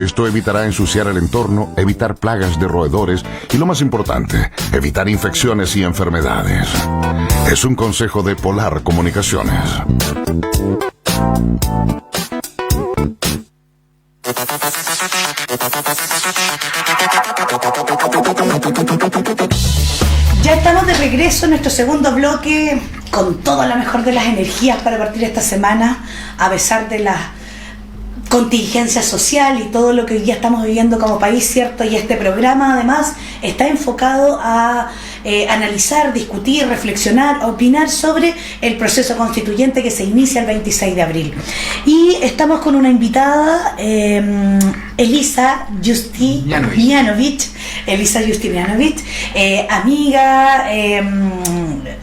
Esto evitará ensuciar el entorno, evitar plagas de roedores y, lo más importante, evitar infecciones y enfermedades. Es un consejo de Polar Comunicaciones. Ya estamos de regreso en nuestro segundo bloque con toda la mejor de las energías para partir esta semana, a pesar de la contingencia social y todo lo que hoy día estamos viviendo como país, ¿cierto? Y este programa además está enfocado a analizar, discutir, reflexionar, opinar sobre el proceso constituyente que se inicia el 26 de abril. Y estamos con una invitada, Elisa Justinianovic, amiga,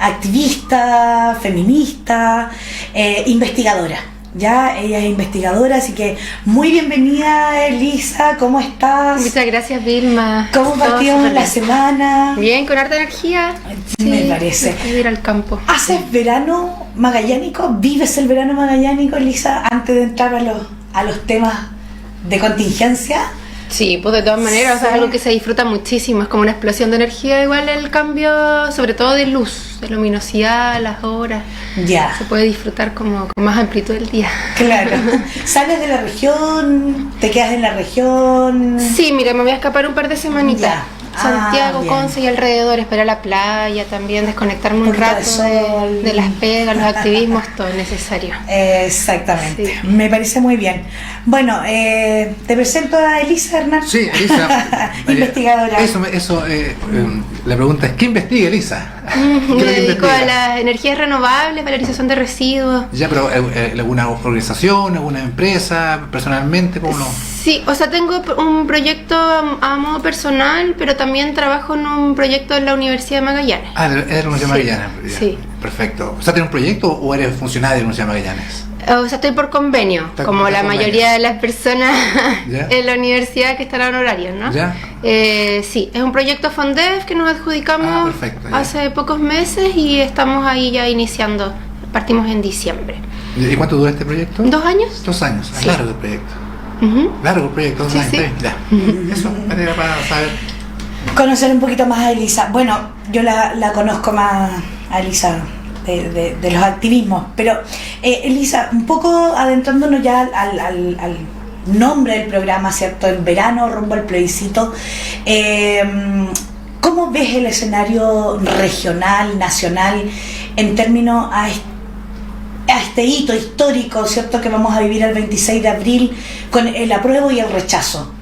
activista, feminista, investigadora. Ya, ella es investigadora, así que muy bienvenida, Elisa, ¿cómo estás? Muchas gracias, Vilma. ¿Cómo partimos la semana? Bien, con harta energía. Sí, me parece. Ir al campo. ¿Haces verano magallánico? ¿Vives el verano magallánico, Elisa, antes de entrar a los temas de contingencia? Sí, pues de todas maneras, sí. O sea, es algo que se disfruta muchísimo, es como una explosión de energía, igual el cambio, sobre todo de luz, de luminosidad, las horas. Ya. Se puede disfrutar como con más amplitud del día. Claro. ¿Sales de la región? ¿Te quedas en la región? Sí, mira, me voy a escapar un par de semanitas. Ya. Santiago, Conce y alrededor, esperar la playa también, desconectarme un rato de las pegas, los activismos, todo es necesario. Exactamente, sí. Me parece muy bien. Bueno, te presento a Elisa Hernández. Sí, Elisa. Investigadora. La pregunta es, ¿qué investiga Elisa? Me dedico a las energías renovables, valorización de residuos. Ya, pero ¿alguna organización, alguna empresa, personalmente, cómo no? Sí, o sea, tengo un proyecto a modo personal, pero también trabajo en un proyecto en la Universidad de Magallanes. Ah, ¿eres de la Universidad de Magallanes? Sí. Perfecto. O sea, ¿tienes un proyecto o eres funcionario de la Universidad de Magallanes? O sea, estoy por convenio, como la mayoría de las personas en la universidad que están en horarios, ¿no? ¿Ya? Sí, es un proyecto FONDEF que nos adjudicamos hace pocos meses y estamos ahí ya iniciando. Partimos en diciembre. ¿Y cuánto dura este proyecto? 2 años. 2 años, Sí. Largo el proyecto. Largo el proyecto, 2 años. Sí. Ya. Eso, era para saber. Conocer un poquito más a Elisa. Bueno, yo la conozco más a Elisa de los activismos, pero Elisa, un poco adentrándonos ya al nombre del programa, ¿cierto? El verano rumbo al plebiscito. ¿Cómo ves el escenario regional, nacional, en términos a este hito histórico, ¿cierto?, que vamos a vivir el 26 de abril con el apruebo y el rechazo?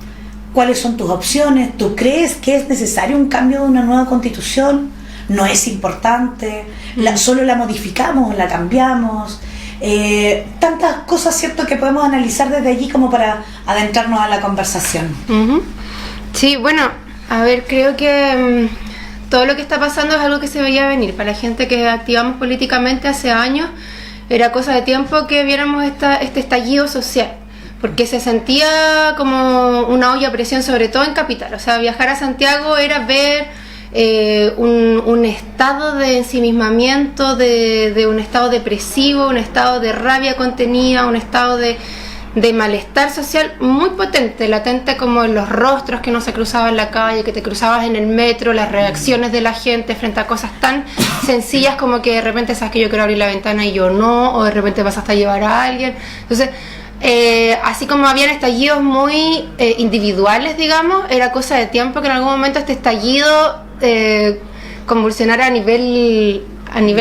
¿Cuáles son tus opciones? ¿Tú crees que es necesario un cambio de una nueva constitución? ¿No es importante? ¿Solo la modificamos o la cambiamos? Tantas cosas, ¿cierto?, que podemos analizar desde allí como para adentrarnos a la conversación. Sí, bueno, a ver, creo que todo lo que está pasando es algo que se veía venir. Para la gente que activamos políticamente hace años, era cosa de tiempo que viéramos este estallido social, porque se sentía como una olla a presión, sobre todo en capital. O sea, viajar a Santiago era ver un estado de ensimismamiento, de un estado depresivo, un estado de rabia contenida, un estado de malestar social muy potente, latente, como en los rostros que no se cruzaban en la calle, que te cruzabas en el metro, las reacciones de la gente frente a cosas tan sencillas como que de repente sabes que yo quiero abrir la ventana y yo no, o de repente vas hasta llevar a alguien. Entonces, así como habían estallidos muy individuales, digamos, era cosa de tiempo que en algún momento este estallido convulsionara a nivel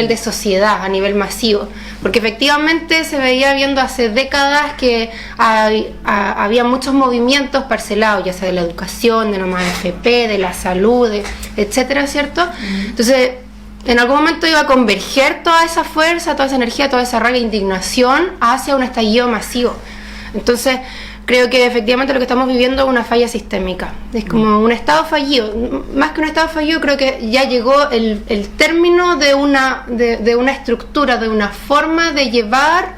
de sociedad, a nivel masivo, porque efectivamente se veía viendo hace décadas que había muchos movimientos parcelados, ya sea de la educación, de la AFP, de la salud, etcétera, ¿cierto? Entonces, en algún momento iba a converger toda esa fuerza, toda esa energía, toda esa rabia e indignación hacia un estallido masivo. Entonces, creo que efectivamente lo que estamos viviendo es una falla sistémica. Es como un estado fallido. Más que un estado fallido, creo que ya llegó el término de una estructura, de una forma de llevar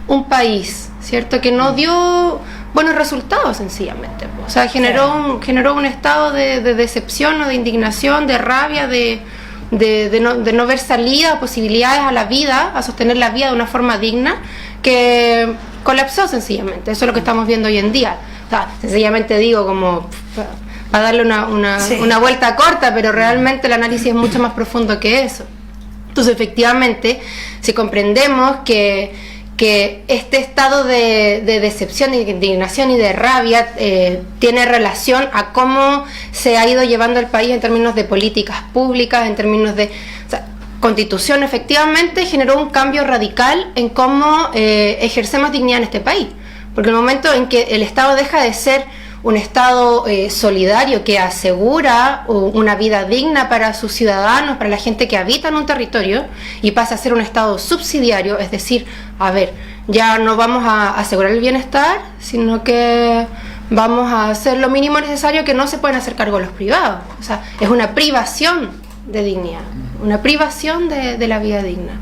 un país, ¿cierto? Que no dio buenos resultados, sencillamente. O sea, generó un estado de decepción o de indignación, de rabia, de no ver salida, posibilidades a la vida, a sostener la vida de una forma digna, que colapsó sencillamente. Eso es lo que estamos viendo hoy en día. O sea, sencillamente digo como para darle Sí. una vuelta corta, pero realmente el análisis es mucho más profundo que eso. Entonces, efectivamente, si comprendemos que este estado de decepción, de indignación y de rabia tiene relación a cómo se ha ido llevando el país en términos de políticas públicas, en términos de... O sea, Constitución efectivamente generó un cambio radical en cómo ejercemos dignidad en este país. Porque el momento en que el Estado deja de ser un Estado solidario que asegura una vida digna para sus ciudadanos, para la gente que habita en un territorio, y pasa a ser un Estado subsidiario, es decir, a ver, ya no vamos a asegurar el bienestar, sino que vamos a hacer lo mínimo necesario, que no se pueden hacer cargo los privados. O sea, es una privación de dignidad, una privación de la vida digna.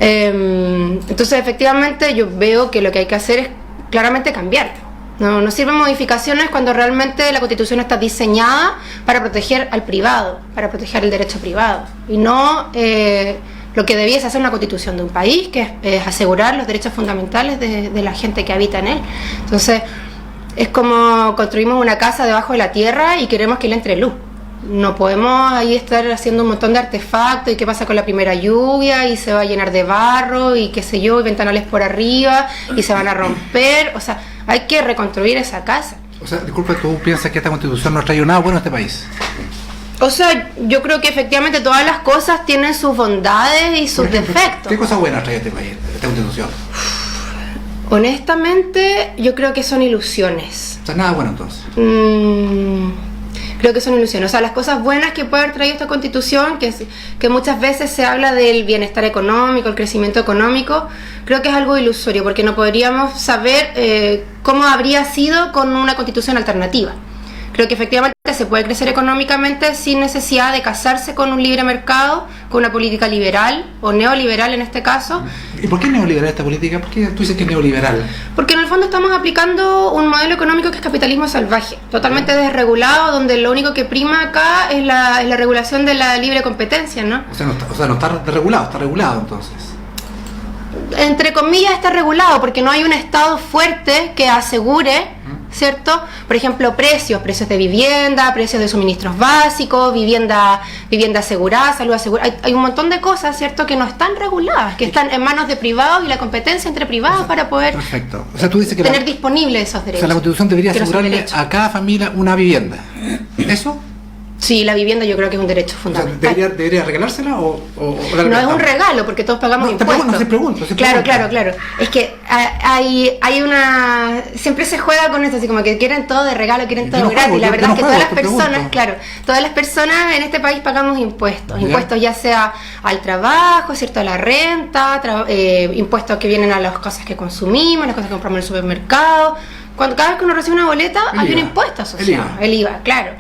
Entonces, efectivamente, yo veo que lo que hay que hacer es claramente cambiar. No sirven modificaciones cuando realmente la Constitución está diseñada para proteger al privado, para proteger el derecho privado, y no lo que debiese hacer una Constitución de un país, que es asegurar los derechos fundamentales de la gente que habita en él. Entonces, es como construimos una casa debajo de la tierra y queremos que le entre luz. No podemos ahí estar haciendo un montón de artefactos y qué pasa con la primera lluvia y se va a llenar de barro y qué sé yo, y ventanales por arriba y se van a romper. O sea, hay que reconstruir esa casa. O sea, disculpa, ¿tú piensas que esta Constitución no ha traído nada bueno a este país? O sea, yo creo que efectivamente todas las cosas tienen sus bondades y sus defectos. ¿Qué cosa buena trae este país, esta Constitución? Honestamente, yo creo que son ilusiones. O sea, nada bueno entonces. Creo que son ilusiones. O sea, las cosas buenas que puede haber traído esta Constitución, que muchas veces se habla del bienestar económico, el crecimiento económico, creo que es algo ilusorio, porque no podríamos saber cómo habría sido con una Constitución alternativa. Creo que efectivamente se puede crecer económicamente sin necesidad de casarse con un libre mercado, con una política liberal o neoliberal en este caso. ¿Y por qué es neoliberal esta política? ¿Por qué tú dices que es neoliberal? Porque en el fondo estamos aplicando un modelo económico que es capitalismo salvaje, totalmente desregulado, donde lo único que prima acá es la regulación de la libre competencia, ¿no? O sea, no está desregulado, está regulado entonces. Entre comillas está regulado, porque no hay un Estado fuerte que asegure, ¿cierto? Por ejemplo, precios de vivienda, precios de suministros básicos, vivienda asegurada, salud asegurada. Hay un montón de cosas, ¿cierto?, que no están reguladas, que están en manos de privados y la competencia entre privados para poder perfecto. O sea, tú dices que tener disponibles esos derechos. O sea, la Constitución debería asegurarle a cada familia una vivienda. ¿Eso? Sí, la vivienda yo creo que es un derecho fundamental. O sea, ¿debería regalársela o no es un regalo, porque todos pagamos impuestos. No, se pregunto. Claro. Es que hay una... Siempre se juega con esto, así como que quieren todo de regalo, quieren todo gratis. La verdad es que todas las personas en este país pagamos impuestos. ¿Ya? Impuestos ya sea al trabajo, ¿cierto?, a la renta, impuestos que vienen a las cosas que consumimos, las cosas que compramos en el supermercado. Cada vez que uno recibe una boleta hay un impuesto asociado. El IVA, claro.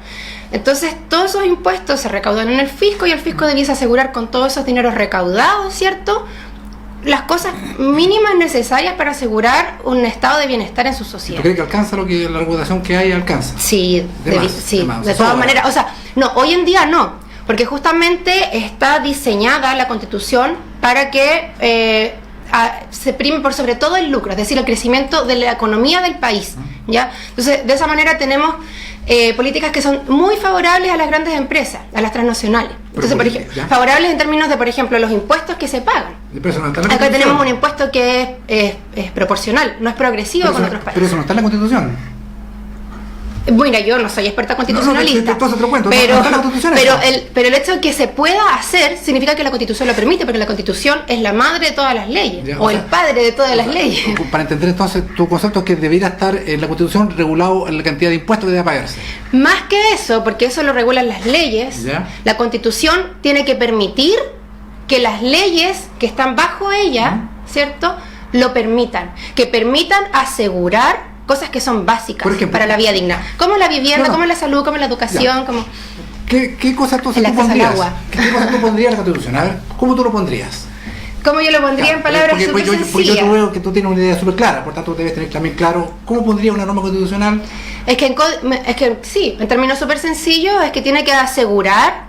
Entonces, todos esos impuestos se recaudan en el fisco y el fisco debiese asegurar con todos esos dineros recaudados, ¿cierto?, las cosas mínimas necesarias para asegurar un estado de bienestar en su sociedad. ¿Tú crees que alcanza lo que la regulación que hay alcanza? Sí, de todas maneras. O sea, no, hoy en día no, porque justamente está diseñada la Constitución para que se prime por sobre todo el lucro, es decir, el crecimiento de la economía del país, ¿ya? Entonces, de esa manera tenemos políticas que son muy favorables a las grandes empresas, a las transnacionales. Entonces, por ejemplo, favorables en términos de, por ejemplo, los impuestos que se pagan. Acá tenemos un impuesto que es proporcional, no es progresivo con otros países. Pero eso no está en la Constitución. Mira, yo no soy experta constitucionalista, pero el hecho de que se pueda hacer significa que la Constitución lo permite, porque la Constitución es la madre de todas las leyes, el padre de todas las leyes. Para entender entonces, tu concepto es que debería estar en la Constitución regulado en la cantidad de impuestos que debe pagarse. Más que eso, porque eso lo regulan las leyes, la Constitución tiene que permitir que las leyes que están bajo ella, ¿cierto?, lo permitan, que permitan asegurar cosas que son básicas para la vida digna, como la vivienda, como la salud, como la educación, como... ¿Qué cosas entonces tú pondrías? ¿Qué cosas tú pondrías en la Constitución? A ver, ¿cómo tú lo pondrías? ¿Cómo yo lo pondría en palabras súper sencillas? Porque yo veo que tú tienes una idea súper clara, por tanto debes tener también claro cómo pondría una norma constitucional. Es que sí, en términos súper sencillos, es que tiene que asegurar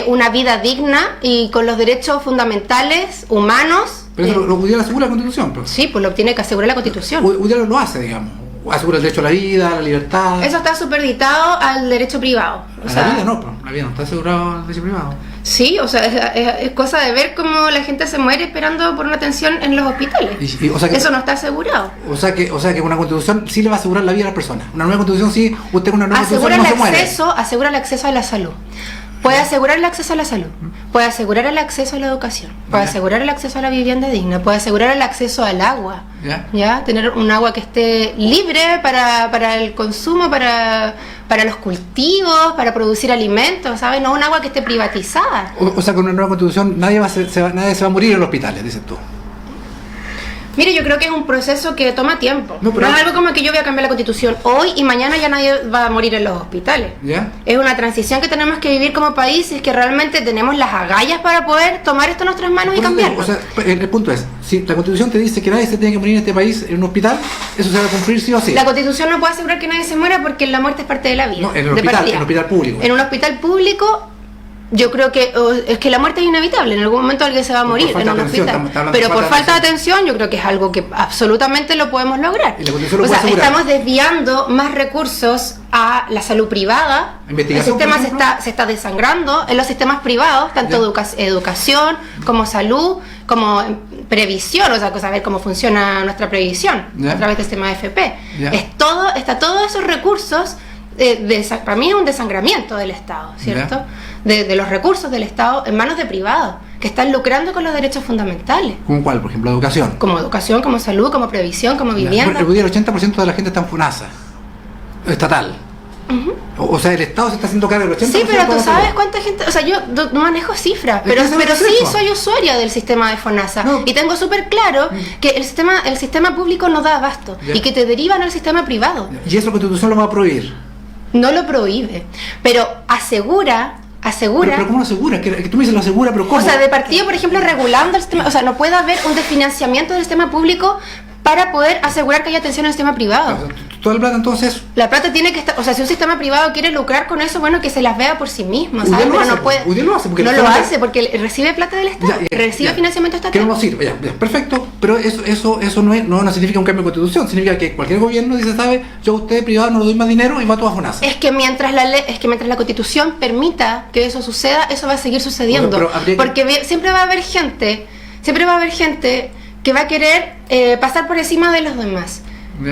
una vida digna y con los derechos fundamentales humanos. Pero eso lo pudiera asegurar la Constitución, pues. Sí, pues lo tiene que asegurar la Constitución. Pudiera lo hace, digamos. asegura el derecho a la vida, a la libertad. Eso está supeditado al derecho privado. O sea, la vida no, la vida no está asegurado el derecho privado. Sí, o sea, es cosa de ver cómo la gente se muere esperando por una atención en los hospitales. O sea que, eso no está asegurado. O sea que una constitución sí le va a asegurar la vida a las personas. Una nueva constitución sí, usted con una nueva constitución no se muere. Asegura el acceso a la salud. Puede asegurar el acceso a la salud, puede asegurar el acceso a la educación, puede asegurar el acceso a la vivienda digna, puede asegurar el acceso al agua, ¿ya? Tener un agua que esté libre para el consumo, para los cultivos, para producir alimentos, ¿sabes? No un agua que esté privatizada. O sea, con una nueva constitución nadie se va a morir en los hospitales, dices tú. Mire, yo creo que es un proceso que toma tiempo. No es algo como que yo voy a cambiar la constitución hoy y mañana ya nadie va a morir en los hospitales. ¿Ya? Es una transición que tenemos que vivir como país y es que realmente tenemos las agallas para poder tomar esto en nuestras manos y cambiarlo. O sea, el punto es, si la constitución te dice que nadie se tiene que morir en este país en un hospital, eso se va a cumplir sí o sí. La constitución no puede asegurar que nadie se muera porque la muerte es parte de la vida. No, en un hospital público. En un hospital público... Yo creo que es que la muerte es inevitable, en algún momento alguien se va a morir en un hospital. Pero por falta de atención yo creo que es algo que absolutamente lo podemos lograr. O sea, estamos desviando más recursos a la salud privada. El sistema se está desangrando en los sistemas privados, tanto educación como salud, como previsión, o sea, saber cómo funciona nuestra previsión a través del sistema de AFP. Está todos esos recursos. Para mí es un desangramiento del Estado, ¿cierto? De los recursos del Estado en manos de privados que están lucrando con los derechos fundamentales. ¿Como cuál? Por ejemplo, educación. Como educación, como salud, como previsión, como vivienda. El 80% de la gente está en FONASA estatal. O sea, el Estado se está haciendo cargo del 80%. Sí, pero tú sabes cuánta gente... O sea, yo no manejo cifras, pero sí soy usuaria del sistema de FONASA. Y tengo súper claro que el sistema público no da abasto y que te derivan al sistema privado. Y eso la Constitución lo va a prohibir. No lo prohíbe, pero asegura. Pero ¿cómo lo asegura? Que tú me dices lo asegura, pero ¿cómo? O sea, de partida, por ejemplo, regulando el sistema. O sea, no puede haber un desfinanciamiento del sistema público para poder asegurar que haya atención al sistema privado. Toda la plata entonces... La plata tiene que estar... O sea, si un sistema privado quiere lucrar con eso, bueno, que se las vea por sí mismo, ¿sabes? Pero no puede... No lo hace porque recibe plata del Estado, recibe financiamiento estatal. Que no nos sirve, perfecto, pero eso no significa un cambio de constitución, significa que cualquier gobierno dice, ¿sabe? Yo a usted privado no le doy más dinero y va todo a FONASA. Es que mientras la constitución permita que eso suceda, eso va a seguir sucediendo. Porque siempre va a haber gente que va a querer pasar por encima de los demás.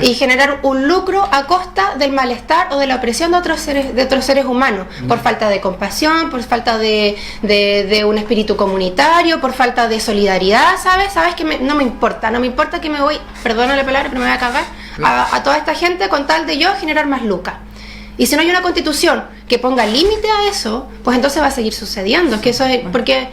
Y generar un lucro a costa del malestar o de la opresión de otros seres humanos, por falta de compasión, por falta de un espíritu comunitario, por falta de solidaridad, ¿sabes? Que no me importa que me voy, perdona la palabra, pero me voy a cagar a toda esta gente con tal de yo generar más lucas. Y si no hay una constitución que ponga límite a eso, pues entonces va a seguir sucediendo. Es que eso es porque...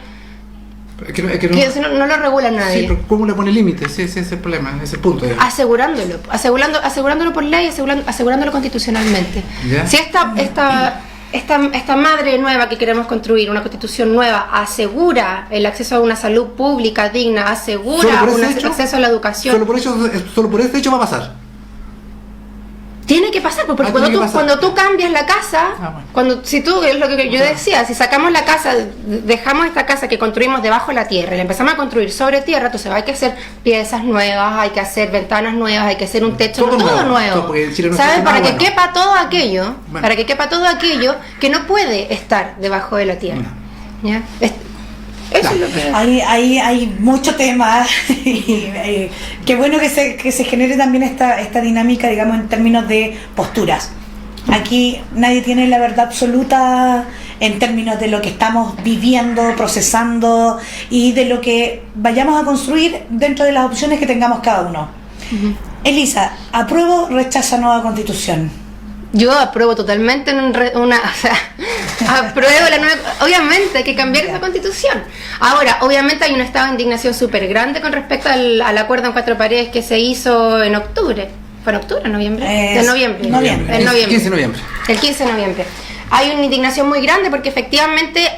que no lo regula nadie. Sí, pero ¿cómo le pone límites? Ese es el problema, ese es el punto. Asegurándolo por ley, asegurándolo constitucionalmente. Si esta madre nueva que queremos construir, una constitución nueva, asegura el acceso a una salud pública digna, asegura un acceso a la educación. Solo por ese hecho va a pasar. Tiene que pasar, porque cuando tú cambias la casa, si tú, es lo que yo decía, si sacamos la casa, dejamos esta casa que construimos debajo de la tierra y la empezamos a construir sobre tierra, entonces hay que hacer piezas nuevas, hay que hacer ventanas nuevas, hay que hacer un techo todo nuevo. ¿Sabes? Para que quepa todo aquello, que no puede estar debajo de la tierra. ¿Ya? Eso es lo que... Hay mucho tema y qué bueno que se genere también esta dinámica, digamos, en términos de posturas. Aquí nadie tiene la verdad absoluta en términos de lo que estamos viviendo, procesando y de lo que vayamos a construir dentro de las opciones que tengamos cada uno. Elisa, ¿apruebo o rechaza nueva constitución? Yo apruebo totalmente apruebo la nueva... Obviamente hay que cambiar esa constitución. Ahora, obviamente hay un estado de indignación súper grande con respecto al acuerdo en 4 paredes que se hizo en octubre. ¿Fue en octubre o noviembre? En noviembre. El 15 de noviembre. El 15 de noviembre. Hay una indignación muy grande porque efectivamente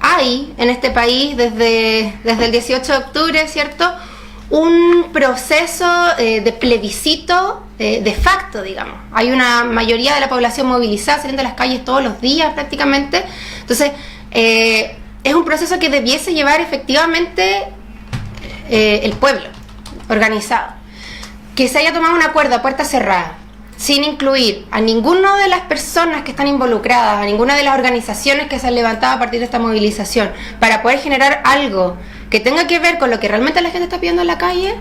hay en este país desde el 18 de octubre, ¿cierto?, un proceso de plebiscito de facto, digamos. Hay una mayoría de la población movilizada, saliendo a las calles todos los días prácticamente. Entonces, es un proceso que debiese llevar efectivamente el pueblo organizado. que se haya tomado un acuerdo a puerta cerrada, sin incluir a ninguna de las personas que están involucradas, a ninguna de las organizaciones que se han levantado a partir de esta movilización, para poder generar algo que tenga que ver con lo que realmente la gente está pidiendo en la calle,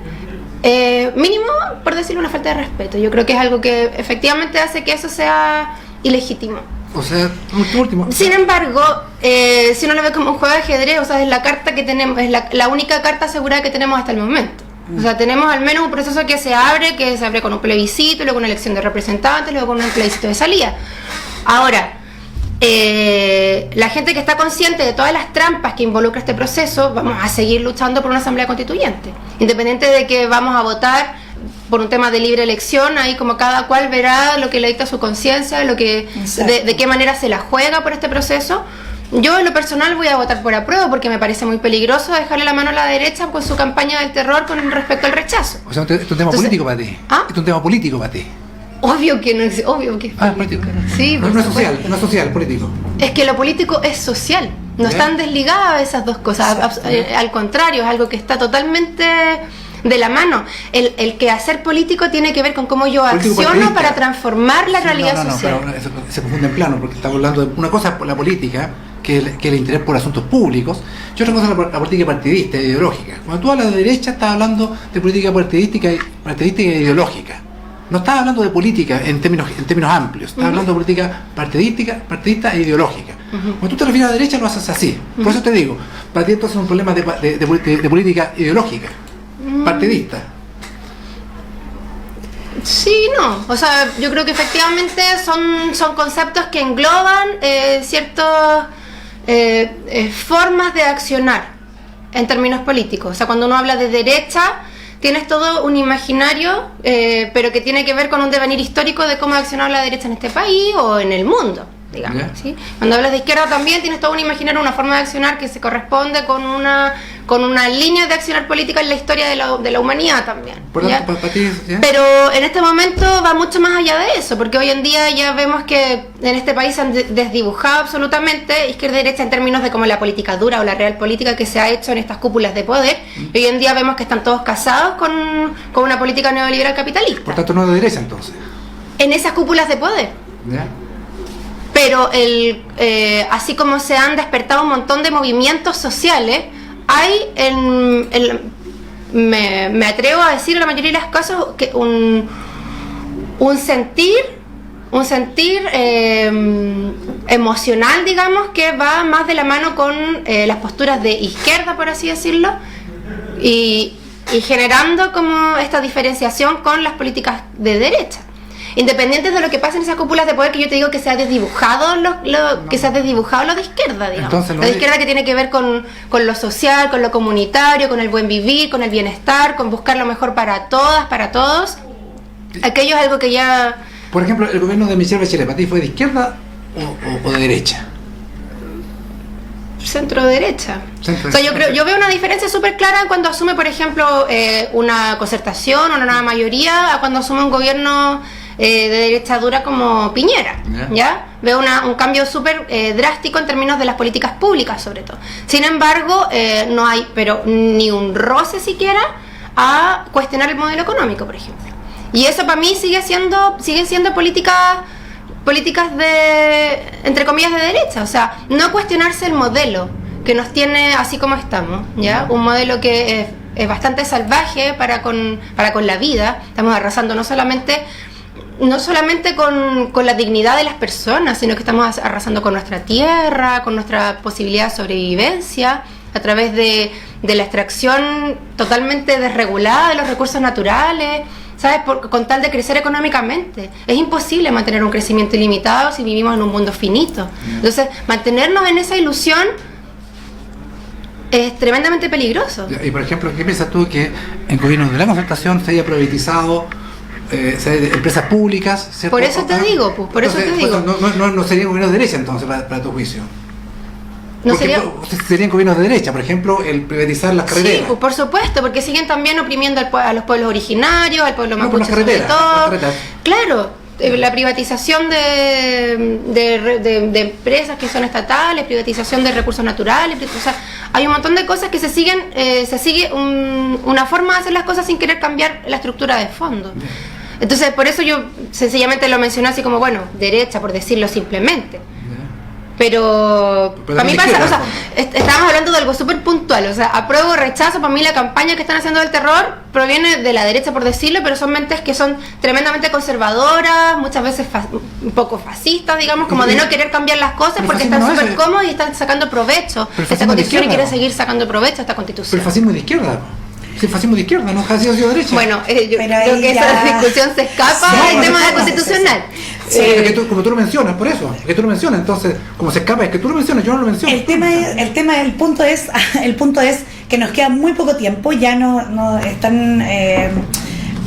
mínimo, por decirlo, una falta de respeto. Yo creo que es algo que efectivamente hace que eso sea ilegítimo. O sea, último. Sin embargo, si uno lo ve como un juego de ajedrez, o sea, es la carta que tenemos, es la única carta asegurada que tenemos hasta el momento. O sea, tenemos al menos un proceso que se abre con un plebiscito, luego una elección de representantes, luego con un plebiscito de salida. Ahora, la gente que está consciente de todas las trampas que involucra este proceso, vamos a seguir luchando por una asamblea constituyente, independiente de que vamos a votar por un tema de libre elección, ahí como cada cual verá lo que le dicta su conciencia, de qué manera se la juega por este proceso. Yo en lo personal voy a votar por apruebo porque me parece muy peligroso dejarle la mano a la derecha con su campaña del terror con respecto al rechazo. O sea, esto es un tema político para ti. ¿Ah? Esto es un tema político para ti. Obvio que no es, obvio que es político. Sí, no es social, no es social, político. Es que lo político es social, no están desligadas esas dos cosas, al contrario, es algo que está totalmente de la mano. El quehacer político tiene que ver con cómo yo acciono para transformar la realidad social. Pero eso se confunde en plano, porque estamos hablando de una cosa por la política, que es el interés por asuntos públicos, y otra cosa la política partidista e ideológica. Cuando tú hablas de derecha, estás hablando de política partidística e ideológica. No estás hablando de política en términos amplios, estás hablando de política partidista e ideológica. Cuando tú te refieres a la derecha, lo haces así. Por eso te digo, para ti entonces es un problema de política ideológica, partidista. Sí, no. O sea, yo creo que efectivamente son conceptos que engloban ciertas formas de accionar en términos políticos. O sea, cuando uno habla de derecha, tienes todo un imaginario, pero que tiene que ver con un devenir histórico de cómo ha accionado la derecha en este país o en el mundo, digamos. ¿Sí? Cuando hablas de izquierda también tienes todo un imaginario, una forma de accionar que se corresponde con una línea de accionar política en la historia de la humanidad también. Pero en este momento va mucho más allá de eso, porque hoy en día ya vemos que en este país se han desdibujado absolutamente izquierda y derecha en términos de como la política dura o la real política que se ha hecho en estas cúpulas de poder. Y hoy en día vemos que están todos casados con una política neoliberal capitalista. Por tanto, no es de derecha entonces. En esas cúpulas de poder. ¿Ya? Pero así como se han despertado un montón de movimientos sociales, hay me atrevo a decir en la mayoría de los casos que un sentir emocional, digamos, que va más de la mano con las posturas de izquierda, por así decirlo, y generando como esta diferenciación con las políticas de derecha. Independientes de lo que pasa en esas cúpulas de poder, que yo te digo que se ha desdibujado que se ha desdibujado lo de izquierda, digamos. Entonces, la de izquierda que tiene que ver con lo social, con lo comunitario, con el buen vivir, con el bienestar, con buscar lo mejor para todas, para todos. Aquello es algo que ya... Por ejemplo, el gobierno de Michelle Bachelet, ¿para ti fue de izquierda o de derecha? Centro-derecha. O sea, yo veo una diferencia súper clara cuando asume, por ejemplo, una concertación o una nueva mayoría, a cuando asume un gobierno de derecha dura como Piñera. ¿Ya? Veo un cambio súper drástico en términos de las políticas públicas, sobre todo. Sin embargo, no hay pero ni un roce siquiera a cuestionar el modelo económico, por ejemplo. Y eso para mí siguen siendo políticas de, entre comillas, de derecha. O sea, no cuestionarse el modelo que nos tiene así como estamos, ¿ya? Un modelo que es bastante salvaje para con la vida. Estamos arrasando no solamente con la dignidad de las personas, sino que estamos arrasando con nuestra tierra, con nuestra posibilidad de sobrevivencia, a través de la extracción totalmente desregulada de los recursos naturales, ¿sabes? Con tal de crecer económicamente. Es imposible mantener un crecimiento ilimitado si vivimos en un mundo finito. Entonces, mantenernos en esa ilusión es tremendamente peligroso. Y por ejemplo, ¿qué piensas tú que en gobiernos de la concertación se haya privatizado empresas públicas? ¿Cierto? Por eso te digo, pues, por entonces, eso te digo. No serían gobiernos de derecha entonces para tu juicio. No serían gobiernos de derecha, por ejemplo, el privatizar las carreteras. Sí, pues por supuesto, porque siguen también oprimiendo a los pueblos originarios, al pueblo mapuche sobre todo. Claro, la privatización de empresas que son estatales, privatización de recursos naturales, o sea, hay un montón de cosas que se sigue una forma de hacer las cosas sin querer cambiar la estructura de fondo. Entonces, por eso yo sencillamente lo mencioné así como, bueno, derecha, por decirlo simplemente. Pero para mí pasa, o sea, estábamos hablando de algo súper puntual, o sea, apruebo o rechazo. Para mí la campaña que están haciendo del terror proviene de la derecha, por decirlo, pero son mentes que son tremendamente conservadoras, muchas veces un poco fascistas, digamos, como de no querer cambiar las cosas porque están súper cómodos y están sacando provecho de esta constitución y quieren seguir sacando provecho de esta constitución. Pero el fascismo de izquierda. Si el fascismo de izquierda, no ha sido de derecha. Bueno, yo creo que esa discusión se escapa del tema constitucional. Sí, como tú lo mencionas, por eso, que tú lo mencionas, entonces, como se escapa, es que tú lo mencionas, yo no lo menciono. El punto es que nos queda muy poco tiempo, ya no están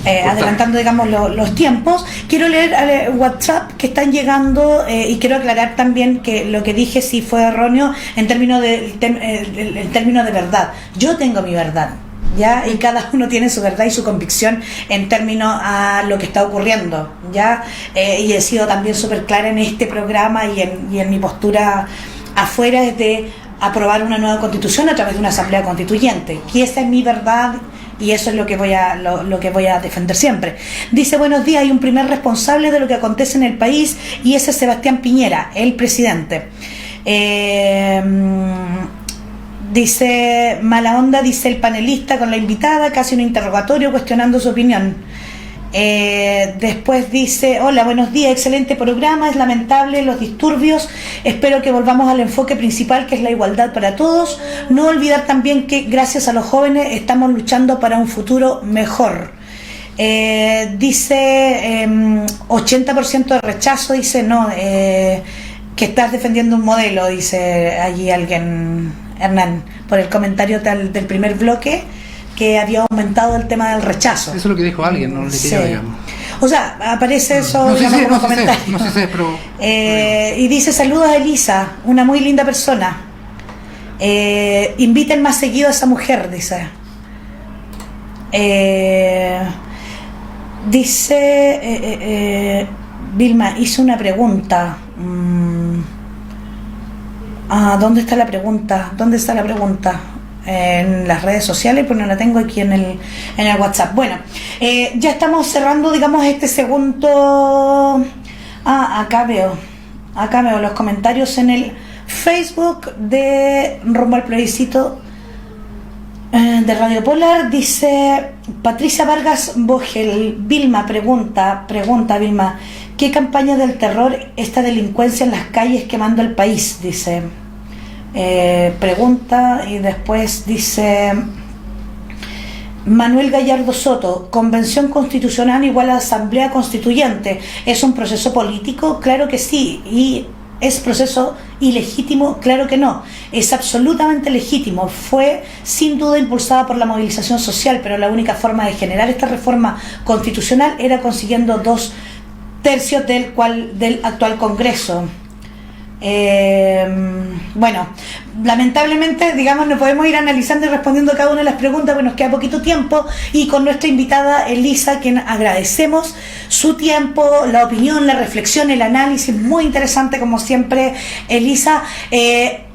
adelantando, digamos, los tiempos. Quiero leer WhatsApp que están llegando y quiero aclarar también que lo que dije sí fue erróneo en términos el término de verdad. Yo tengo mi verdad. ¿Ya? Y cada uno tiene su verdad y su convicción en términos a lo que está ocurriendo, ¿ya? Y he sido también súper clara en este programa y en mi postura afuera es de aprobar una nueva constitución a través de una asamblea constituyente, y esa es mi verdad y eso es lo que voy a defender siempre. Dice: buenos días, hay un primer responsable de lo que acontece en el país y ese es Sebastián Piñera, el presidente. Dice mala onda, dice el panelista con la invitada, casi un interrogatorio cuestionando su opinión. Después dice: hola, buenos días, excelente programa, es lamentable los disturbios, espero que volvamos al enfoque principal, que es la igualdad para todos. No olvidar también que gracias a los jóvenes estamos luchando para un futuro mejor. Dice 80% de rechazo, dice no, que estás defendiendo un modelo, dice allí alguien, Hernán, por el comentario del primer bloque, que había aumentado el tema del rechazo. Eso es lo que dijo alguien, no lo dije yo, digamos. O sea, aparece eso, digamos, como comentario. Pero... y dice: saludos a Elisa, una muy linda persona. Inviten más seguido a esa mujer, dice. Dice Vilma, hizo una pregunta. ¿Dónde está la pregunta? En las redes sociales, pues no la tengo aquí en el WhatsApp. Bueno, ya estamos cerrando, digamos, este segundo. Acá veo los comentarios en el Facebook de Rumbo al Plebiscito de Radio Polar. Dice Patricia Vargas Bogel: Vilma, pregunta Vilma, ¿qué campaña del terror, esta delincuencia en las calles quemando el país? Dice, pregunta. Y después dice Manuel Gallardo Soto: convención constitucional igual a asamblea constituyente, ¿es un proceso político? Claro que sí. ¿Y es proceso ilegítimo? Claro que no, es absolutamente legítimo. Fue sin duda impulsada por la movilización social, pero la única forma de generar esta reforma constitucional era consiguiendo 2/3 del actual Congreso. Bueno, lamentablemente, digamos, no podemos ir analizando y respondiendo cada una de las preguntas, porque nos queda poquito tiempo, y con nuestra invitada Elisa, quien agradecemos su tiempo, la opinión, la reflexión, el análisis, muy interesante como siempre. Elisa,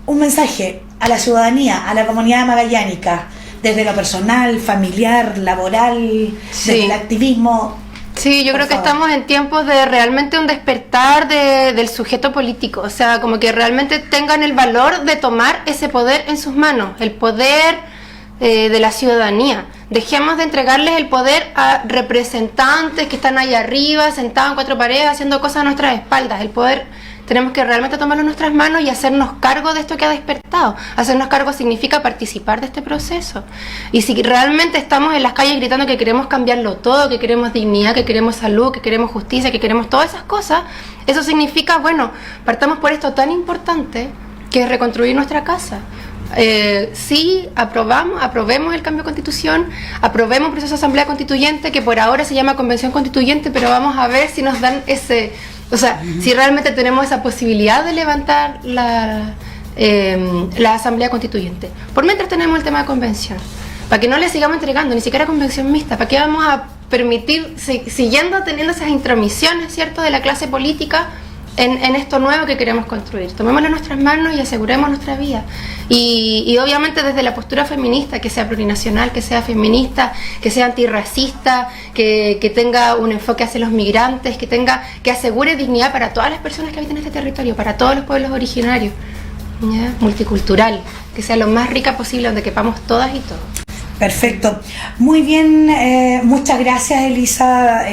un mensaje a la ciudadanía, a la comunidad magallánica, desde lo personal, familiar, laboral, desde el activismo. Sí, yo creo que estamos en tiempos de realmente un despertar del sujeto político, o sea, como que realmente tengan el valor de tomar ese poder en sus manos, el poder de la ciudadanía. Dejemos de entregarles el poder a representantes que están allá arriba, sentados en 4 paredes, haciendo cosas a nuestras espaldas. El poder tenemos que realmente tomarlo en nuestras manos y hacernos cargo de esto que ha despertado. Hacernos cargo significa participar de este proceso. Y si realmente estamos en las calles gritando que queremos cambiarlo todo, que queremos dignidad, que queremos salud, que queremos justicia, que queremos todas esas cosas, eso significa, bueno, partamos por esto tan importante que es reconstruir nuestra casa. Sí, aprobemos el cambio de constitución, aprobemos un proceso de asamblea constituyente que por ahora se llama convención constituyente, pero vamos a ver si nos dan o sea, si realmente tenemos esa posibilidad de levantar la asamblea constituyente. Por mientras tenemos el tema de convención, para que no le sigamos entregando ni siquiera convención mixta, para que vamos a permitir, siguiendo teniendo esas intromisiones, ¿cierto?, de la clase política en esto nuevo que queremos construir. Tomémoslo en nuestras manos y aseguremos nuestra vida. Y obviamente desde la postura feminista, que sea plurinacional, que sea feminista, que sea antirracista, que tenga un enfoque hacia los migrantes, que asegure dignidad para todas las personas que habitan este territorio, para todos los pueblos originarios, ¿ya? Multicultural, que sea lo más rica posible, donde quepamos todas y todos. Perfecto. Muy bien, muchas gracias, Elisa,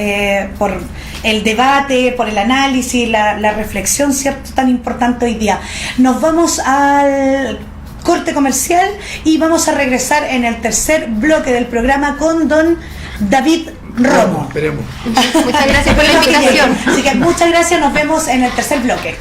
por el debate, por el análisis, la reflexión, ¿cierto?, tan importante hoy día. Nos vamos al corte comercial y vamos a regresar en el tercer bloque del programa con don David Romo. Esperemos. Muchas gracias por la invitación. Así que muchas gracias, nos vemos en el tercer bloque.